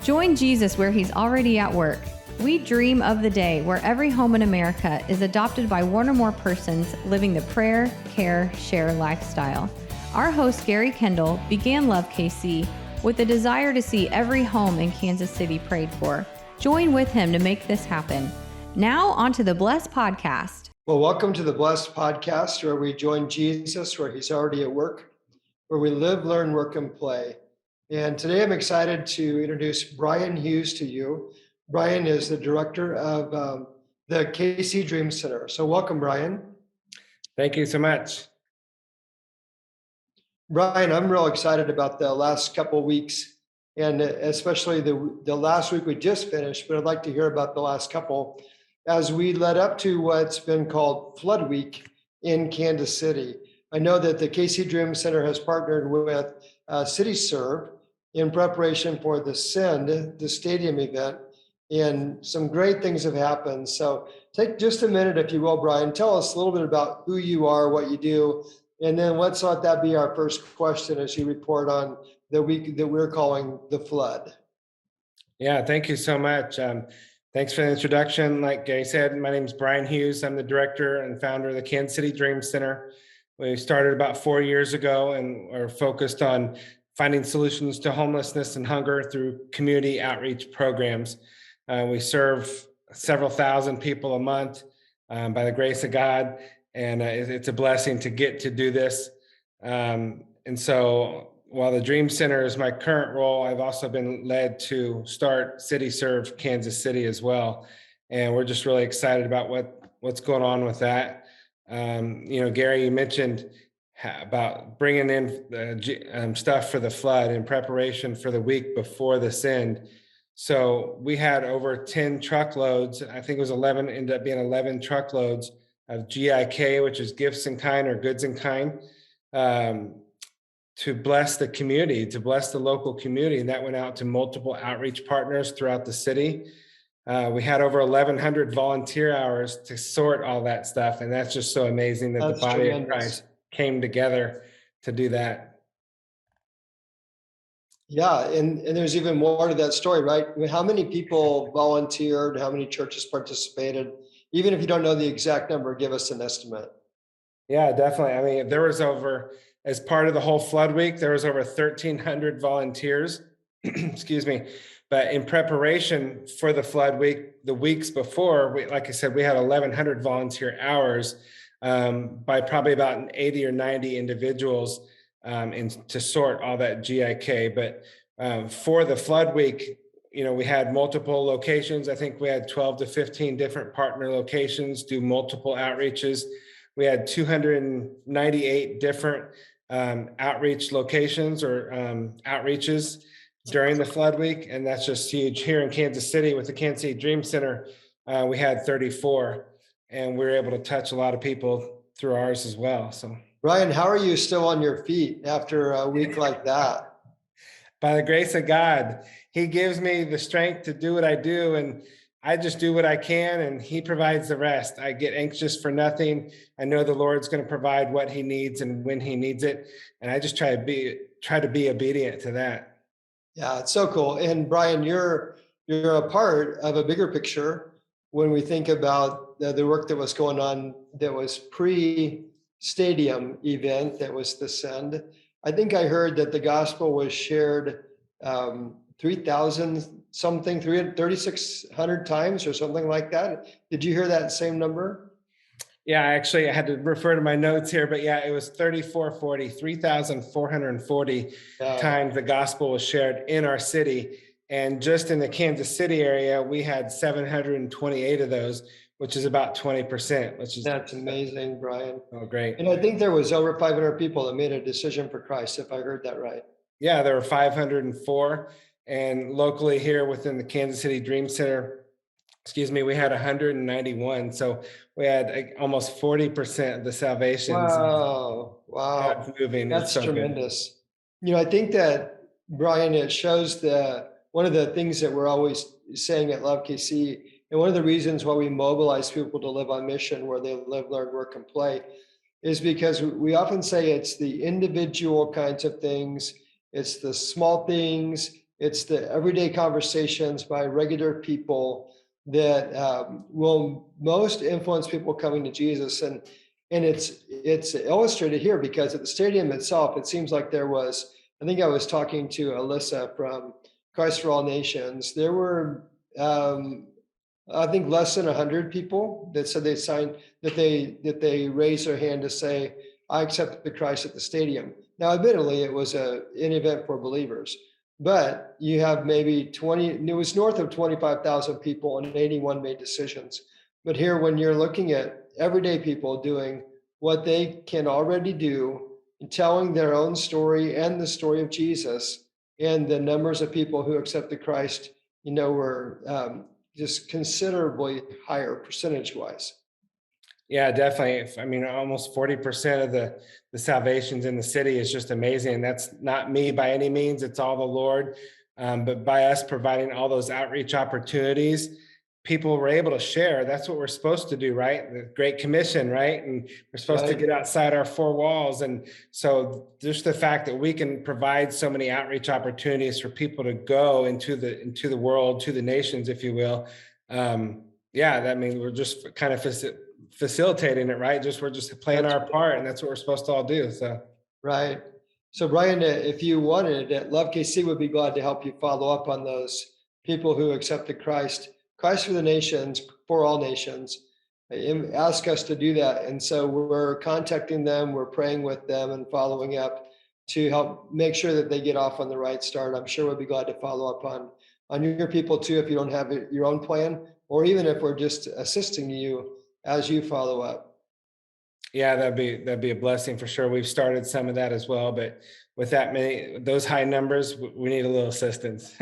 Join Jesus where he's already at work. We dream of the day where every home in America is adopted by one or more persons living the prayer, care, share lifestyle. Our host, Gary Kendall, began Love KC with the desire to see every home in Kansas City prayed for. Join with him to make this happen. Now, on to the Blessed Podcast. Well, welcome to the Blessed Podcast, where we join Jesus where he's already at work, where we live, learn, work, and play. And today I'm excited to introduce Brian Hughes to you. Brian is the director of the KC Dream Center. So welcome, Brian. Thank you so much. Brian, I'm real excited about the last couple of weeks, and especially the last week we just finished, but I'd like to hear about the last couple as we led up to what's been called Flood Week in Kansas City. I know that the KC Dream Center has partnered with CityServe in preparation for the Send, the stadium event, and some great things have happened. So take just a minute, if you will, Brian. Tell us a little bit about who you are, what you do, and then let's let that be our first question as you report on the week that we're calling the Flood. Yeah, thank you so much. Thanks for the introduction. Like Gary said, my name is Brian Hughes. I'm the director and founder of the Kansas City Dream Center. We started about 4 years ago and are focused on finding solutions to homelessness and hunger through community outreach programs. We serve several thousand people a month by the grace of God, and it's a blessing to get to do this. And so while the Dream Center is my current role, I've also been led to start CityServe Kansas City as well. And we're just really excited about what's going on with that. Gary, you mentioned about bringing in stuff for the flood in preparation for the week before the Send. So we had over 10 truckloads. I think it was 11, ended up being 11 truckloads of GIK, which is gifts in kind or goods in kind, to bless the community, to bless the local community. And that went out to multiple outreach partners throughout the city. We had over 1,100 volunteer hours to sort all that stuff. And that's just so amazing that the body of Christ came together to do that. Yeah, and there's even more to that story, right? I mean, how many people volunteered? How many churches participated? Even if you don't know the exact number, give us an estimate. Yeah, definitely. I mean, there was as part of the whole Flood Week, there was over 1,300 volunteers, excuse me. But in preparation for the Flood Week, the weeks before, like I said, we had 1,100 volunteer hours by probably about 80 or 90 individuals to sort all that GIK. But for the Flood Week, we had multiple locations. I think we had 12 to 15 different partner locations, do multiple outreaches. We had 298 different outreach locations or outreaches during the Flood Week. And that's just huge. Here in Kansas City with the Kansas City Dream Center, we had 34, and we were able to touch a lot of people through ours as well. So, Brian, how are you still on your feet after a week like that? By the grace of God, he gives me the strength to do what I do, and I just do what I can, and he provides the rest. I get anxious for nothing. I know the Lord's going to provide what he needs and when he needs it, and I just try to be obedient to that. Yeah, it's so cool. And Brian, you're a part of a bigger picture when we think about the work that was going on that was pre-stadium event, that was the Send. I think I heard that the gospel was shared 3,000 something, 3,600 times or something like that. Did you hear that same number? Yeah, actually, I had to refer to my notes here, but yeah, it was 3,440 times the gospel was shared in our city. And just in the Kansas City area, we had 728 of those, which is about 20%. That's amazing, Brian. Oh, great. And I think there was over 500 people that made a decision for Christ, if I heard that right. Yeah, there were 504. And locally here within the Kansas City Dream Center, we had 191. So we had almost 40% of the salvations. Wow. God's moving. That's so tremendous. Good. I think that, Brian, it shows one of the things that we're always saying at Love KC, and one of the reasons why we mobilize people to live on mission, where they live, learn, work, and play, is because we often say it's the individual kinds of things, it's the small things, It's the everyday conversations by regular people that will most influence people coming to Jesus. And it's illustrated here because at the stadium itself, it seems like there was, I think I was talking to Alyssa from Christ for All Nations. There were I think less than 100 people that said they signed, that they raised their hand to say, I accept the Christ at the stadium. Now, admittedly, it was an event for believers, but you have maybe 20, it was north of 25,000 people and 81 made decisions. But here, when you're looking at everyday people doing what they can already do, and telling their own story and the story of Jesus, and the numbers of people who accepted Christ, were just considerably higher percentage wise. Yeah, definitely. I mean, almost 40% of the salvations in the city is just amazing. And that's not me by any means. It's all the Lord. But by us providing all those outreach opportunities, people were able to share. That's what we're supposed to do, right? The Great Commission, right? And we're supposed to Right. get outside our four walls. And so just the fact that we can provide so many outreach opportunities for people to go into the world, to the nations, if you will. Yeah, that means we're just kind of facilitating it, right? We're just playing That's our part, and that's what we're supposed to all do. So right. So, Brian, if you wanted, Love KC would be glad to help you follow up on those people who accepted Christ, Christ for the nations, for all nations. Ask us to do that. And so we're contacting them, we're praying with them and following up to help make sure that they get off on the right start. I'm sure we'll be glad to follow up on your people too, if you don't have your own plan, or even if we're just assisting you as you follow up. yeah, that'd be a blessing for sure. We've started some of that as well, but with those high numbers, we need a little assistance.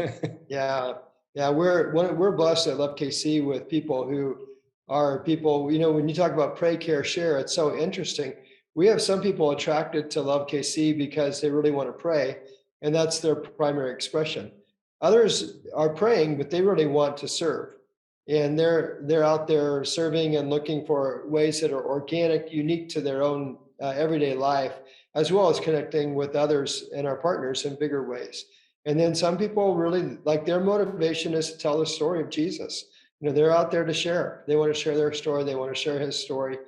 Yeah, yeah, we're blessed at Love KC with people who are people. When you talk about pray, care, share, it's so interesting. We have some people attracted to Love KC because they really want to pray, and that's their primary expression. Others are praying, but they really want to serve, and they're out there serving and looking for ways that are organic, unique to their own everyday life, as well as connecting with others and our partners in bigger ways. And then some people really like their motivation is to tell the story of Jesus. They're out there to share. They want to share their story. They want to share his story.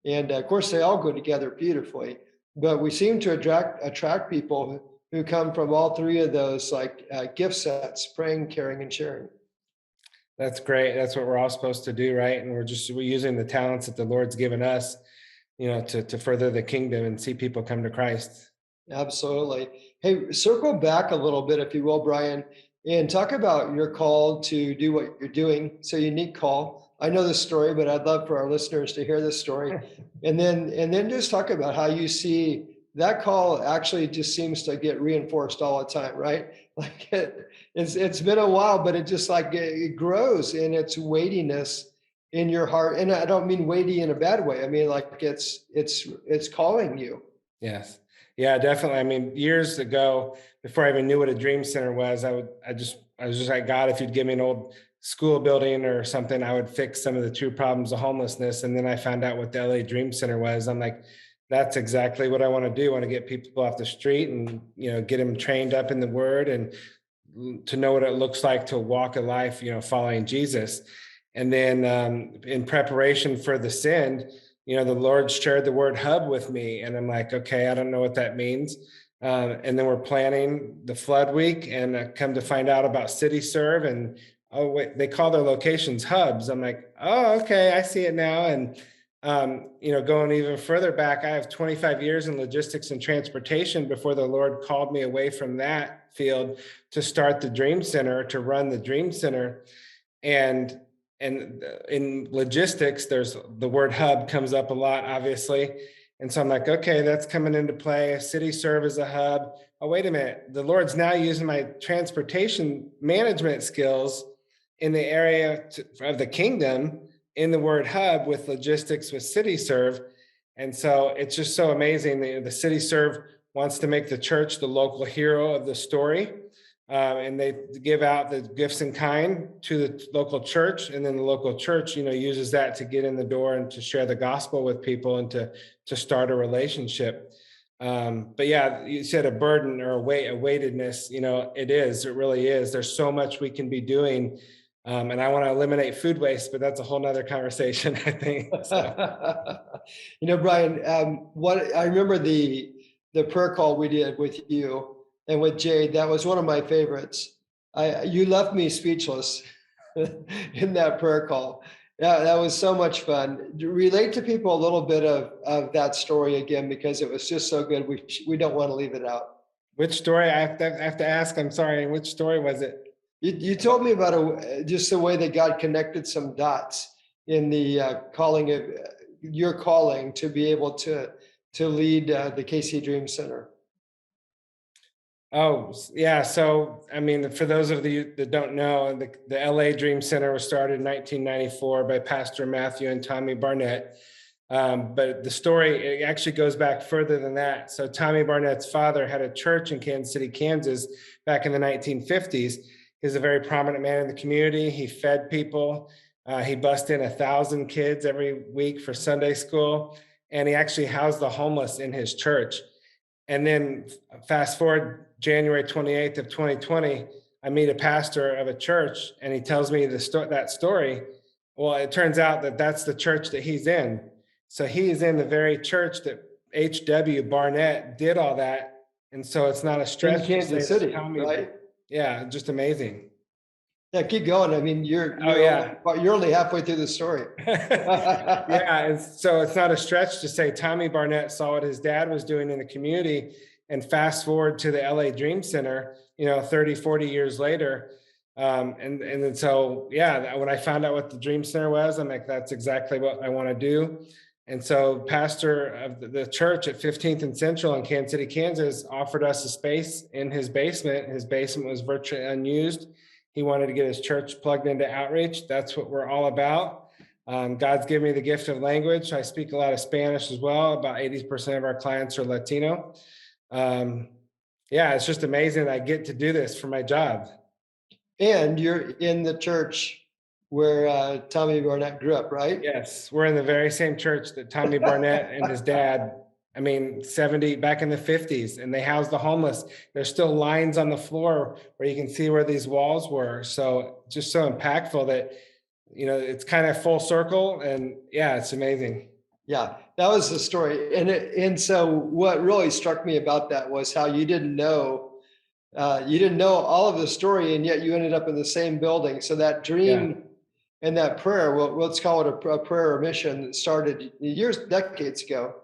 And of course, they all go together beautifully. But we seem to attract people who come from all three of those like gift sets: praying, caring, and sharing. That's great. That's what we're all supposed to do, right? And we're using the talents that the Lord's given us, to further the kingdom and see people come to Christ. Absolutely. Hey, circle back a little bit, if you will, Brian, and talk about your call to do what you're doing. It's a unique call. I know this story, but I'd love for our listeners to hear this story. And then just talk about how you see that call actually just seems to get reinforced all the time, right? Like it's been a while, but it just like it grows in its weightiness in your heart. And I don't mean weighty in a bad way. I mean like it's calling you. Yes. Yeah, definitely. I mean, years ago, before I even knew what a dream center was, I was just like, God, if you'd give me an old school building or something, I would fix some of the true problems of homelessness. And then I found out what the LA Dream Center was. I'm like, that's exactly what I want to do. I want to get people off the street and, get them trained up in the word and to know what it looks like to walk a life, following Jesus. And then in preparation for the send, the Lord shared the word hub with me. And I'm like, okay, I don't know what that means. And then we're planning the flood week and come to find out about City Serve. And oh, wait, they call their locations hubs. I'm like, oh, okay, I see it now. And, going even further back, I have 25 years in logistics and transportation before the Lord called me away from that field to start the Dream Center, to run the Dream Center. And in logistics, there's the word hub comes up a lot, obviously. And so I'm like, okay, that's coming into play. City Serve as a hub. Oh, wait a minute. The Lord's now using my transportation management skills in the area of the kingdom in the word hub with logistics with City Serve. And so it's just so amazing. The City Serve wants to make the church the local hero of the story. And they give out the gifts in kind to the local church, and then the local church, uses that to get in the door and to share the gospel with people and to start a relationship. But yeah, you said a burden or a weightedness, it really is. There's so much we can be doing. And I want to eliminate food waste, but that's a whole nother conversation, I think. So. Brian, what I remember the prayer call we did with you and with Jade, that was one of my favorites. You left me speechless in that prayer call. Yeah, that was so much fun. Relate to people a little bit of that story again, because it was just so good. We don't want to leave it out. Which story? I have to ask. I'm sorry. Which story was it? You told me about just the way that God connected some dots in the calling of your calling to be able to lead the KC Dream Center. Oh, yeah. So, I mean, for those of you that don't know, the LA Dream Center was started in 1994 by Pastor Matthew and Tommy Barnett. But the story, it actually goes back further than that. So Tommy Barnett's father had a church in Kansas City, Kansas, back in the 1950s. He's a very prominent man in the community. He fed people. He bussed in 1,000 kids every week for Sunday school. And he actually housed the homeless in his church. And then fast forward January 28th of 2020, I meet a pastor of a church and he tells me that story. Well, it turns out that that's the church that he's in. So he's in the very church that H.W. Barnett did all that. And so it's not a stretch. In Kansas City, right? Yeah, just amazing. Yeah, keep going. I mean, you're only halfway through the story. Yeah, and so it's not a stretch to say Tommy Barnett saw what his dad was doing in the community, and fast forward to the LA Dream Center, 30, 40 years later. And then so, yeah, when I found out what the Dream Center was, I'm like, that's exactly what I want to do. And so pastor of the church at 15th and Central in Kansas City, Kansas, offered us a space in his basement. His basement was virtually unused. He wanted to get his church plugged into outreach. That's what we're all about. God's given me the gift of language. I speak a lot of Spanish as well. About 80% of our clients are Latino. Yeah, it's just amazing that I get to do this for my job. And you're in the church where Tommy Barnett grew up, right? Yes, we're in the very same church that Tommy Barnett and his dad, 70 back in the 50s, and they housed the homeless. There's still lines on the floor where you can see where these walls were. So just so impactful that, it's kind of full circle, and yeah, it's amazing. Yeah, that was the story. And so what really struck me about that was how you didn't know all of the story, and yet you ended up in the same building. So that dream and that prayer, well, let's call it a prayer or mission that started decades ago,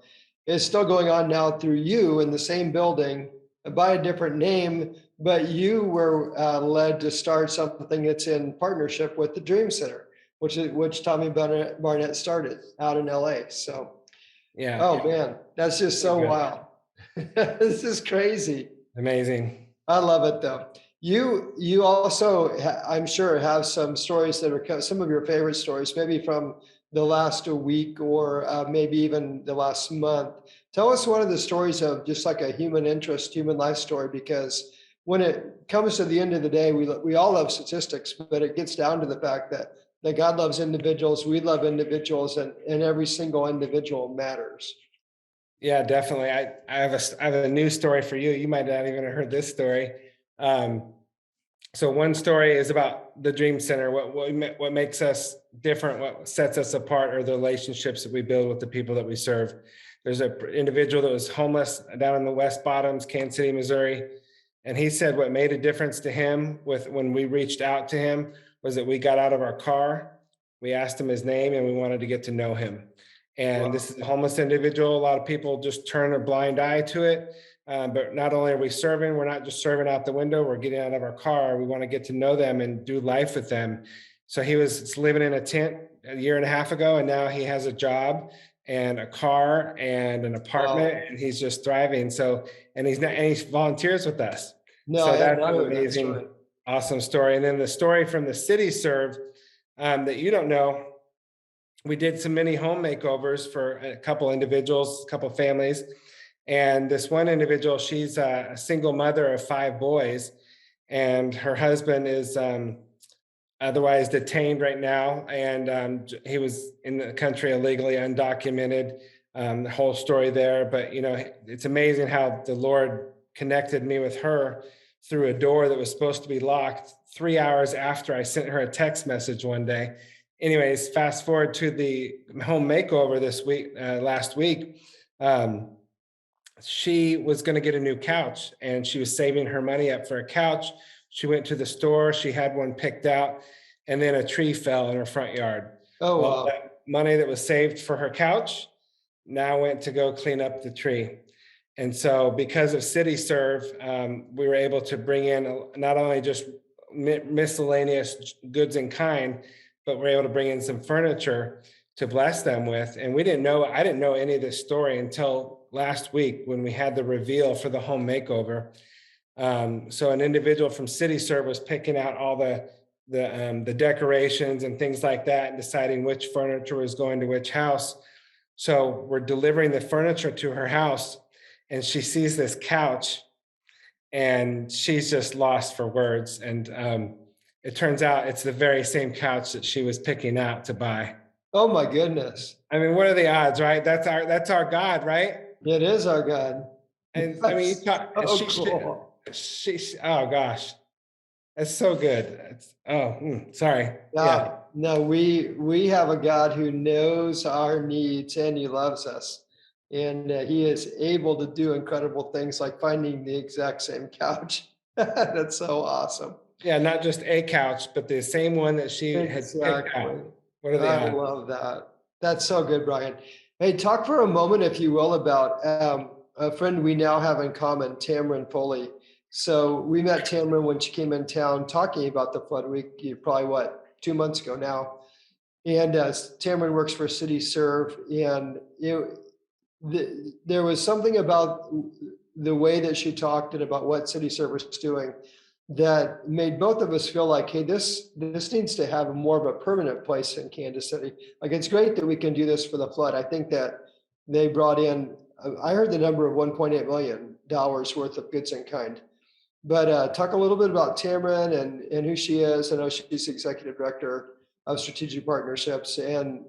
is still going on now through you in the same building by a different name, but you were led to start something that's in partnership with the Dream Center, which Tommy Barnett started out in LA. So, yeah. Oh man, that's just so wild. This is crazy. Amazing. I love it though. You also, I'm sure, have some stories that are some of your favorite stories, maybe from the last week or maybe even the last month. Tell us one of the stories of just like a human interest, human life story, because when it comes to the end of the day, we all love statistics, but it gets down to the fact that God loves individuals, we love individuals, and every single individual matters. Yeah, definitely. I have a news story for you. You might not even have heard this story. So one story is about the Dream Center. What makes us different, what sets us apart, are the relationships that we build with the people that we serve. There's an individual that was homeless down in the West Bottoms, Kansas City, Missouri. And he said what made a difference to him when we reached out to him was that we got out of our car, we asked him his name, and we wanted to get to know him. And wow. This is a homeless individual. A lot of people just turn a blind eye to it. But not only are we serving, we're not just serving out the window, we're getting out of our car. We want to get to know them and do life with them. So he was living in a tent a year and a half ago, and now he has a job and a car and an apartment, wow. And he's just thriving. So, and he volunteers with us. No, so that's an amazing, awesome story. And then the story from the city served that you don't know, we did some mini home makeovers for a couple individuals, a couple families. And this one individual, she's a single mother of 5 boys, and her husband is otherwise detained right now. And he was in the country illegally, undocumented. the whole story there. But, it's amazing how the Lord connected me with her through a door that was supposed to be locked 3 hours after I sent her a text message one day. Anyways, fast forward to the home makeover this week, last week. She was going to get a new couch and she was saving her money up for a couch. She went to the store, she had one picked out, and then a tree fell in her front yard. Oh, Well, wow. that money that was saved for her couch now went to go clean up the tree. And so, because of City Serve, we were able to bring in not only just miscellaneous goods in kind, but we're able to bring in some furniture to bless them with. And I didn't know any of this story until last week when we had the reveal for the home makeover. So an individual from City Serve was picking out all the decorations and things like that, and deciding which furniture was going to which house. So we're delivering the furniture to her house, and she sees this couch, and she's just lost for words. And it turns out it's the very same couch that she was picking out to buy. Oh my goodness. I mean, what are the odds, right? That's our God, right? It is our God. And I mean, you talk, and So cool. oh gosh, that's so good. Sorry. Yeah. No, we have a God who knows our needs and he loves us. And he is able to do incredible things like finding the exact same couch. That's so awesome. Yeah, not just a couch, but the same one that she had picked out. What are the I odds? love that. That's so good, Brian. Hey, talk for a moment, if you will, about a friend we now have in common, Tamron Foley. So we met Tamron when she came in town talking about the flood week, probably 2 months ago now. And Tamron works for City Serve, and there was something about the way that she talked and about what City Serve was doing that made both of us feel like, hey, this needs to have more of a permanent place in Kansas City. Like, it's great that we can do this for the flood. I think that they brought in, I heard the number of $1.8 million worth of goods in kind. But talk a little bit about Tamron and who she is. I know she's the executive director of strategic partnerships, and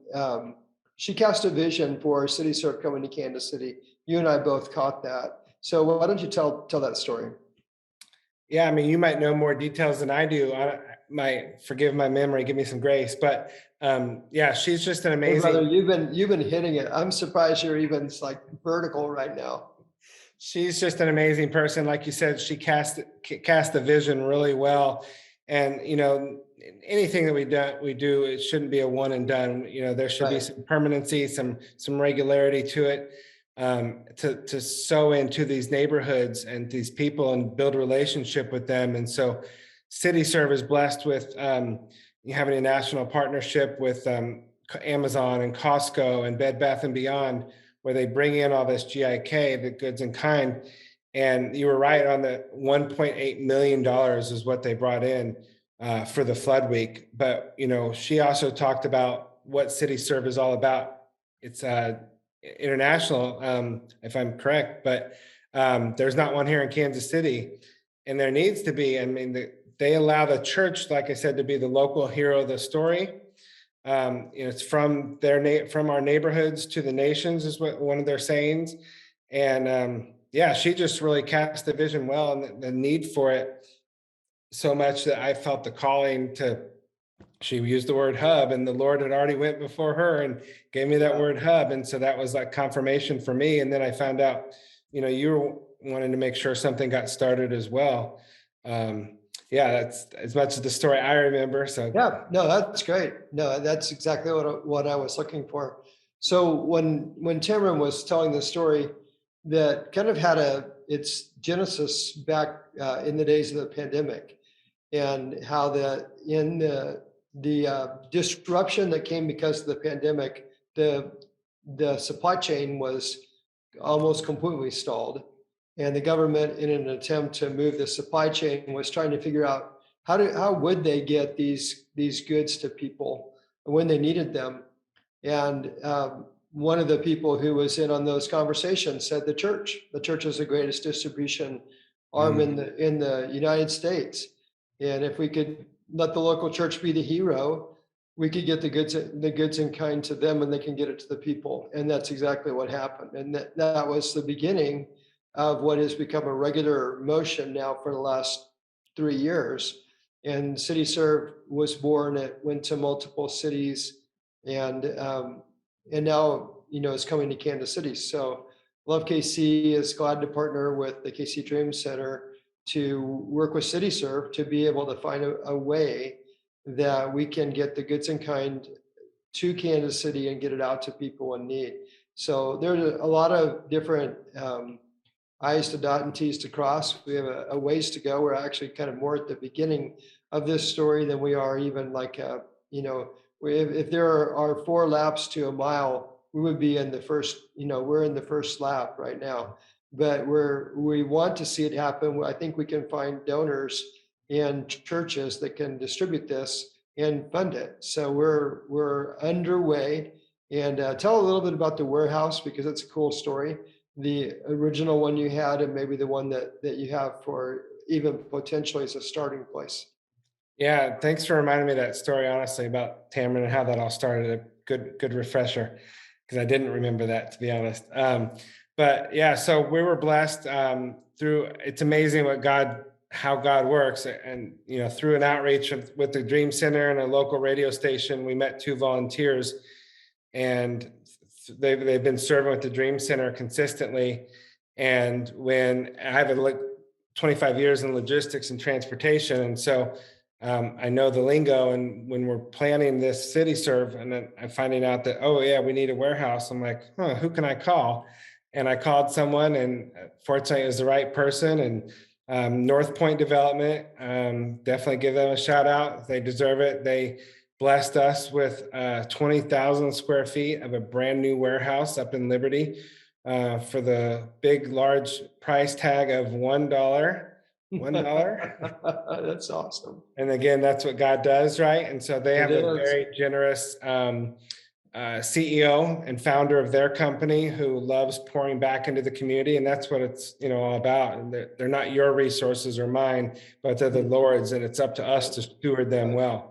she cast a vision for City Serve coming to Kansas City. You and I both caught that. So why don't you tell that story? Yeah, I mean, you might know more details than I do. Forgive my memory, give me some grace. But yeah, she's just an amazing. Hey, brother, you've been hitting it. I'm surprised you're even like vertical right now. She's just an amazing person. Like you said, she cast the vision really well. And anything that we do, it shouldn't be a one and done. There should be some permanency, some regularity to it. To sow into these neighborhoods and these people and build a relationship with them. And so City Serve is blessed with having a national partnership with Amazon and Costco and Bed Bath & Beyond, where they bring in all this GIK, the goods in kind. And you were right on the $1.8 million is what they brought in for the flood week. But, she also talked about what City Serve is all about. It's international, if I'm correct, but there's not one here in Kansas City, and there needs to be. I mean, they allow the church, like I said, to be the local hero of the story. It's from our neighborhoods to the nations is what one of their sayings. And yeah, she just really cast the vision well, and the need for it so much that I felt the calling to. She used the word hub, and the Lord had already went before her and gave me that word hub. And so that was like confirmation for me. And then I found out, you were wanting to make sure something got started as well. Yeah, that's as much as the story I remember. So yeah, no, that's great. No, that's exactly what I was looking for. So when Tamron was telling the story, that kind of had its genesis back in the days of the pandemic, and how in the disruption that came because of the pandemic, the supply chain was almost completely stalled. And the government, in an attempt to move the supply chain, was trying to figure out how would they get these goods to people when they needed them. And one of the people who was in on those conversations said the church is the greatest distribution arm in the United States. And if we could let the local church be the hero, we could get the goods in kind to them, and they can get it to the people. And that's exactly what happened. And that was the beginning of what has become a regular motion now for the last 3 years. And City Serve was born. It went to multiple cities, and now it's coming to Kansas City. So Love KC is glad to partner with the KC Dream Center to work with City Serve to be able to find a way that we can get the goods in kind to Kansas City and get it out to people in need. So there's a lot of different I's to dot and T's to cross. We have a ways to go. We're actually kind of more at the beginning of this story than we are even like, if there are 4 laps to a mile, we would be in the first, we're in the first lap right now. But we want to see it happen. I think we can find donors and churches that can distribute this and fund it. So we're underway. And tell a little bit about the warehouse, because it's a cool story. The original one you had, and maybe the one that you have for even potentially as a starting place. Yeah, thanks for reminding me of that story, honestly, about Tamron and how that all started. A good refresher, because I didn't remember that, to be honest. But yeah, so we were blessed through. It's amazing how God works, and through an outreach with the Dream Center and a local radio station, we met 2 volunteers, and they've been serving with the Dream Center consistently. And when I have 25 years in logistics and transportation, and so I know the lingo. And when we're planning this City Serve, and then I'm finding out that, oh yeah, we need a warehouse, I'm like, who can I call? And I called someone, and fortunately it was the right person. And North Point Development, definitely give them a shout out. They deserve it. They blessed us with 20,000 square feet of a brand new warehouse up in Liberty for the large price tag of $1. That's awesome. And again, that's what God does, right? And so they have a very generous CEO and founder of their company who loves pouring back into the community. And that's what it's all about. And they're not your resources or mine, but they're the Lord's, and it's up to us to steward them well.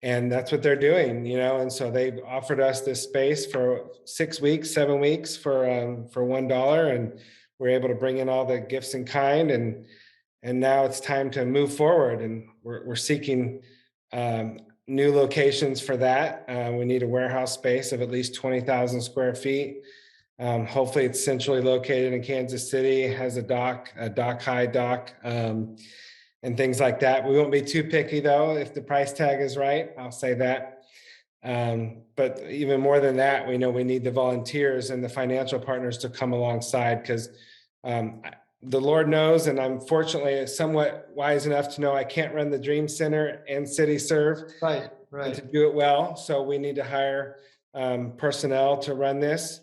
And that's what they're doing, and so they've offered us this space for 6 weeks, 7 weeks for $1. And we're able to bring in all the gifts in kind. And now it's time to move forward, and we're seeking new locations for that. We need a warehouse space of at least 20,000 square feet. Hopefully it's centrally located in Kansas City, has a high dock, and things like that. We won't be too picky though, if the price tag is right, I'll say that. But even more than that, we know we need the volunteers and the financial partners to come alongside, because the Lord knows, and I'm fortunately somewhat wise enough to know I can't run the Dream Center and City Serve right to do it well. So we need to hire personnel to run this.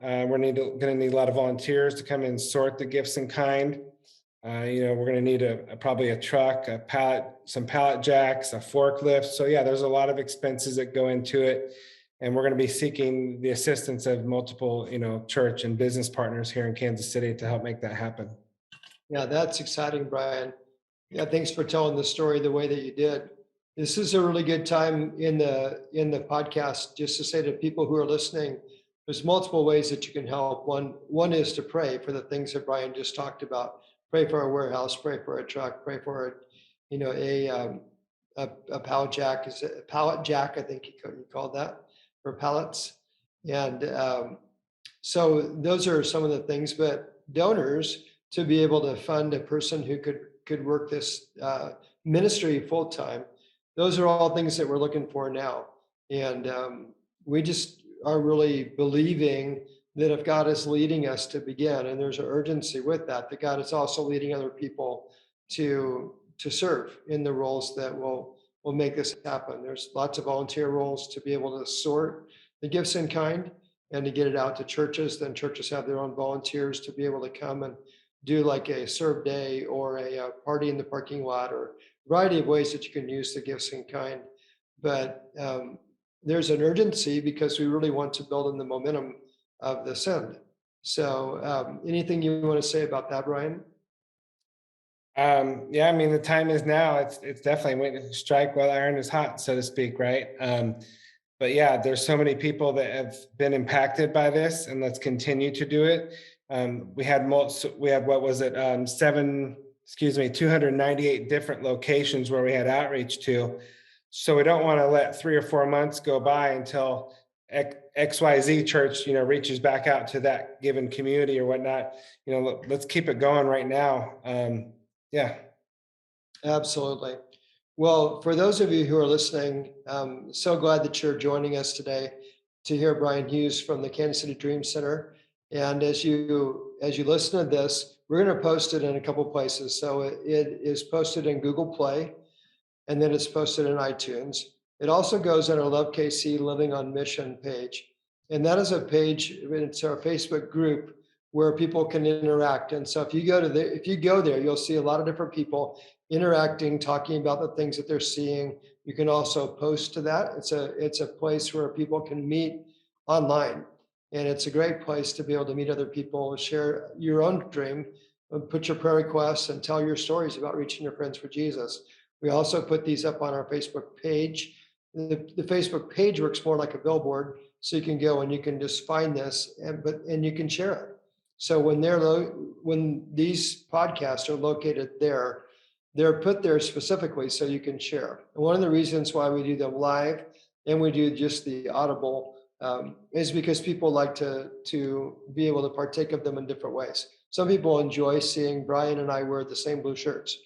We're going to need a lot of volunteers to come and sort the gifts in kind. We're going to need probably a truck, some pallet jacks, a forklift. So yeah, there's a lot of expenses that go into it. And we're going to be seeking the assistance of multiple, church and business partners here in Kansas City to help make that happen. Yeah, that's exciting, Brian. Yeah, thanks for telling the story the way that you did. This is a really good time in the podcast just to say to people who are listening, there's multiple ways that you can help. One is to pray for the things that Brian just talked about. Pray for a warehouse, pray for a truck, pray for a pallet jack. Is it a pallet jack? I think you called that, for pallets. And so those are some of the things. But donors, to be able to fund a person who could work this ministry full time, those are all things that we're looking for now. And we just are really believing that if God is leading us to begin, and there's an urgency with that God is also leading other people to serve in the roles that will make this happen. There's lots of volunteer roles to be able to sort the gifts in kind and to get it out to churches. Then churches have their own volunteers to be able to come and do like a serve day or a party in the parking lot, or a variety of ways that you can use the gifts in kind. But there's an urgency because we really want to build in the momentum of the send. So anything you want to say about that, Brian? Yeah, I mean, the time is now. It's definitely waiting to strike while iron is hot, so to speak, right? But yeah, there's so many people that have been impacted by this, and let's continue to do it. We had what was it, 298 different locations where we had outreach to. So we don't want to let 3 or 4 months go by until XYZ church, reaches back out to that given community or whatnot. Let's keep it going right now. Yeah. Absolutely. Well, for those of you who are listening, so glad that you're joining us today to hear Brian Hughes from the Kansas City Dream Center. And as you listen to this, we're going to post it in a couple places. So it is posted in Google Play, and then it's posted in iTunes. It also goes on our Love KC Living on Mission page. And that is a page, it's our Facebook group where people can interact. And so if you go there, you'll see a lot of different people interacting, talking about the things that they're seeing. You can also post to that. It's a place where people can meet online. And it's a great place to be able to meet other people, share your own dream, put your prayer requests, and tell your stories about reaching your friends for Jesus. We also put these up on our Facebook page. The Facebook page works more like a billboard, so you can go and you can just find this and you can share it. So when these podcasts are located there, they're put there specifically so you can share. And one of the reasons why we do them live and we do just the audible is because people like to be able to partake of them in different ways. Some people enjoy seeing Brian and I wear the same blue shirts.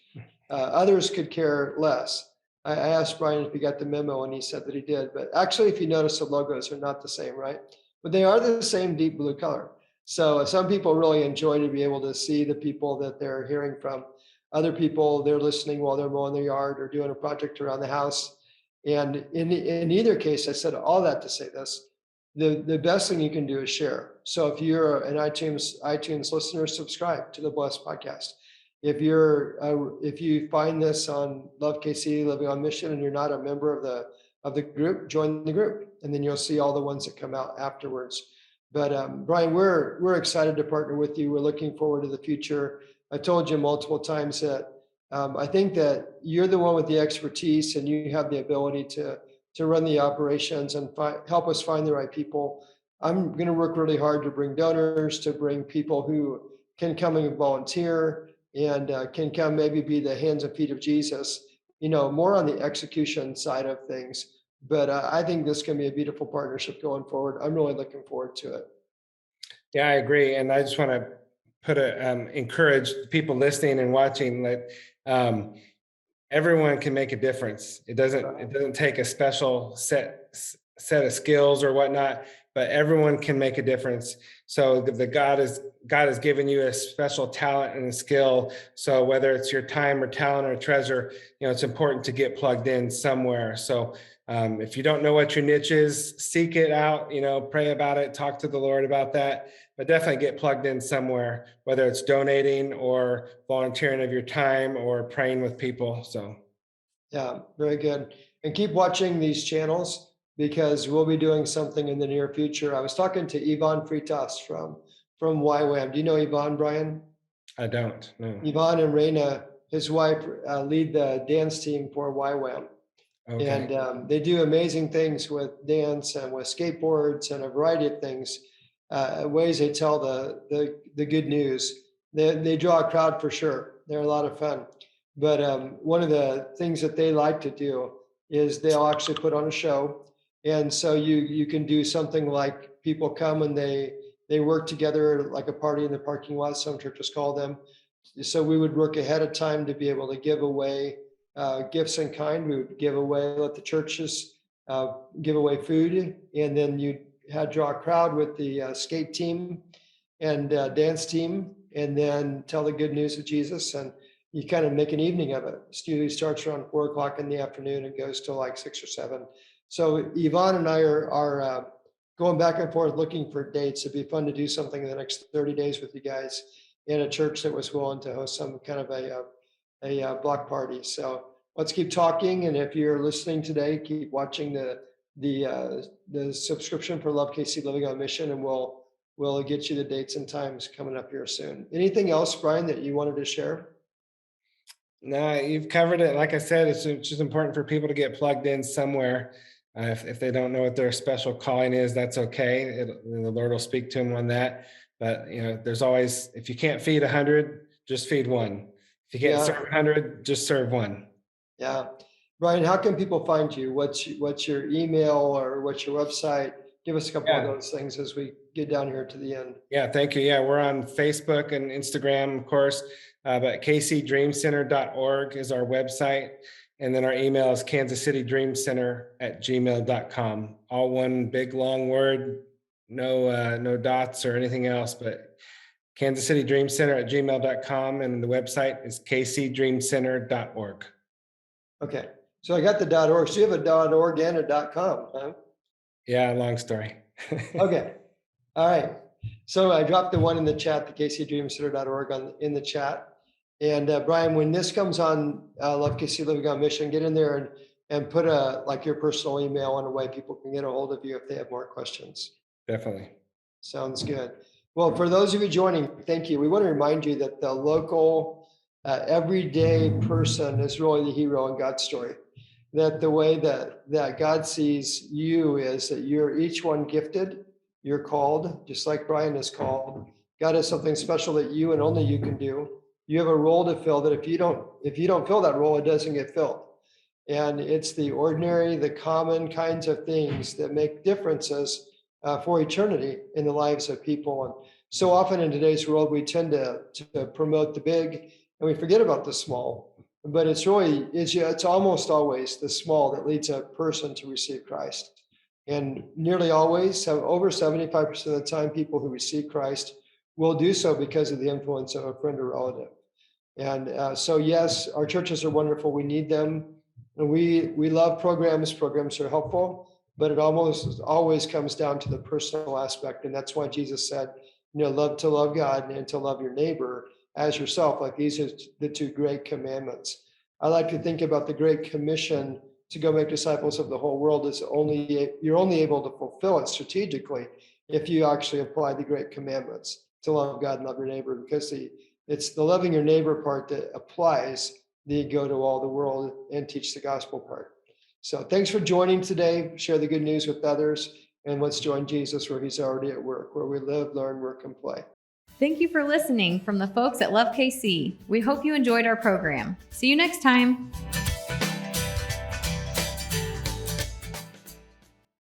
Others could care less. I asked Brian if he got the memo, and he said that he did. But actually, if you notice, the logos are not the same, right? But they are the same deep blue color. So some people really enjoy to be able to see the people that they're hearing from. Other people, they're listening while they're mowing their yard or doing a project around the house. And in either case, I said all that to say this: the best thing you can do is share. So if you're an iTunes listener, subscribe to the Blessed Podcast. If you find this on Love KC Living on Mission and you're not a member of the group, join the group, and then you'll see all the ones that come out afterwards. But Brian, we're excited to partner with you. We're looking forward to the future. I told you multiple times that I think that you're the one with the expertise, and you have the ability to run the operations and help us find the right people. I'm going to work really hard to bring donors, to bring people who can come and volunteer and can come maybe be the hands and feet of Jesus, more on the execution side of things. But I think this can be a beautiful partnership going forward. I'm really looking forward to it. Yeah, I agree. And I just want to encourage people listening and watching that everyone can make a difference. It doesn't take a special set of skills or whatnot, but everyone can make a difference. So the God has given you a special talent and a skill. So whether it's your time or talent or treasure, it's important to get plugged in somewhere. So if you don't know what your niche is, seek it out, pray about it, talk to the Lord about that, but definitely get plugged in somewhere, whether it's donating or volunteering of your time or praying with people. So. Yeah, very good. And keep watching these channels because we'll be doing something in the near future. I was talking to Ivan Fritas from YWAM. Do you know Ivan, Brian? I don't, no. Ivan and Reina, his wife, lead the dance team for YWAM. Okay. And they do amazing things with dance and with skateboards and a variety of things, ways they tell the good news. They draw a crowd for sure. They're a lot of fun. But one of the things that they like to do is they'll actually put on a show. And so you can do something like people come and they work together like a party in the parking lot, some churches call them. So we would work ahead of time to be able to give away gifts in kind. We would let the churches give away food, and then you had draw a crowd with the skate team and dance team, and then tell the good news of Jesus. And you kind of make an evening of it. It usually starts around 4 o'clock in the afternoon and goes till like 6 or 7. So Yvonne and I are going back and forth looking for dates. It'd be fun to do something in the next 30 days with you guys in a church that was willing to host some kind of a block party. So let's keep talking. And if you're listening today, keep watching the subscription for Love KC Living on Mission, and we'll get you the dates and times coming up here soon. Anything else, Brian, that you wanted to share? No, you've covered it. Like I said, it's just important for people to get plugged in somewhere. If they don't know what their special calling is, that's okay. The Lord will speak to them on that. But there's always, if you can't feed 100, just feed one. If you can't serve Yeah, 100, just serve one. yeah. Brian, how can people find you? What's your email or what's your website? Give us a couple of Yeah. those things as we get down here to the end. Yeah, thank you. Yeah, we're on Facebook and Instagram, of course, but kcdreamcenter.org is our website. And then our email is kansascitydreamcenter@gmail.com. All one big long word, no dots or anything else, but kansascitydreamcenter@gmail.com. And the website is kcdreamcenter.org. Okay. So I got the .org. So you have a .org and a .com, huh? Yeah, long story. Okay. All right. So I dropped the one in the chat, the kcdreamcenter.org in the chat. And Brian, when this comes on Love KC Living on Mission, get in there and put your personal email in a way people can get a hold of you if they have more questions. Definitely. Sounds good. Well, for those of you joining, thank you. We want to remind you that the local, everyday person is really the hero in God's story. That the way that God sees you is that you're each one gifted, you're called, just like Brian is called. God has something special that you and only you can do. You have a role to fill that if you don't fill that role, it doesn't get filled. And it's the ordinary, the common kinds of things that make differences for eternity in the lives of people. And so often in today's world, we tend to promote the big and we forget about the small. But it's almost always the small that leads a person to receive Christ. And nearly always, over 75% of the time, people who receive Christ will do so because of the influence of a friend or relative. And so, yes, our churches are wonderful. We need them. And we love programs. Programs are helpful, but it almost always comes down to the personal aspect. And that's why Jesus said, love to love God and to love your neighbor as yourself. Like these are the two great commandments. I like to think about the Great Commission to go make disciples of the whole world is you're only able to fulfill it strategically if you actually apply the great commandments to love God and love your neighbor, because it's the loving your neighbor part that applies the go to all the world and teach the gospel part. So thanks for joining today. Share the good news with others, and let's join Jesus where he's already at work, where we live, learn, work, and play. Thank you for listening from the folks at Love KC. We hope you enjoyed our program. See you next time.